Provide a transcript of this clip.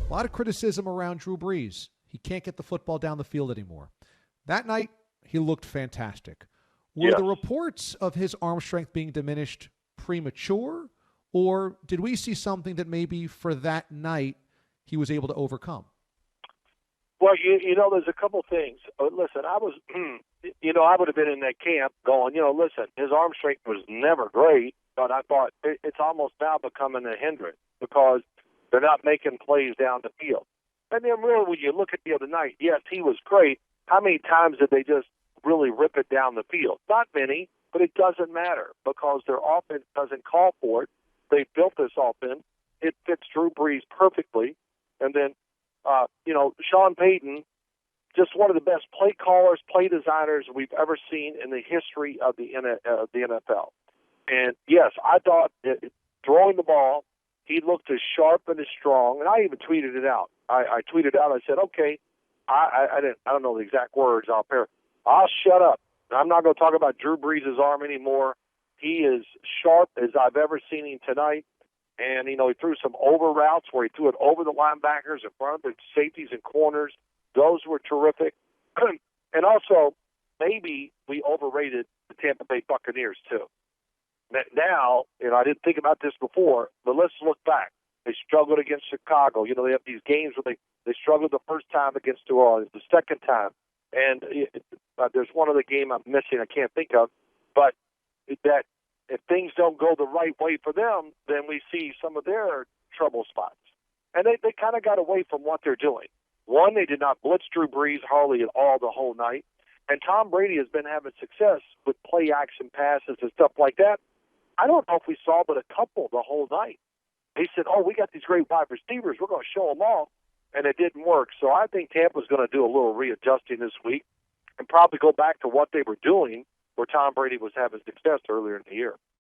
A lot of criticism around Drew Brees. He can't get the football down the field anymore. That night, he looked fantastic. Were the reports of his arm strength being diminished premature, or did we see something that maybe for that night he was able to overcome? Well, there's a couple things. Listen, I was, I would have been in that camp going, listen, his arm strength was never great, but I thought it's almost now becoming a hindrance because they're not making plays down the field. And then really when you look at the other night, yes, he was great. How many times did they just really rip it down the field? Not many, but it doesn't matter because their offense doesn't call for it. They built this offense. It fits Drew Brees perfectly. And then, Sean Payton, just one of the best play callers, play designers we've ever seen in the history of the NFL. And, yes, I thought throwing the ball, he looked as sharp and as strong. And I even tweeted it out. I tweeted out, I said, okay, I don't know the exact words out there. I'll shut up. I'm not going to talk about Drew Brees' arm anymore. He is sharp as I've ever seen him tonight. And, he threw some over routes where he threw it over the linebackers in front of the safeties and corners. Those were terrific. And also, maybe we overrated the Tampa Bay Buccaneers, too. Now, I didn't think about this before, but let's look back. They struggled against Chicago. They have these games where they struggled the first time against New Orleans, the second time. And there's one other game I'm missing I can't think of. But that if things don't go the right way for them, then we see some of their trouble spots. And they kind of got away from what they're doing. One, they did not blitz Drew Brees hardly at all the whole night. And Tom Brady has been having success with play-action passes and stuff like that. I don't know if we saw but a couple the whole night. They said, we got these great wide receivers. We're going to show them off. And it didn't work. So I think Tampa's going to do a little readjusting this week and probably go back to what they were doing where Tom Brady was having success earlier in the year.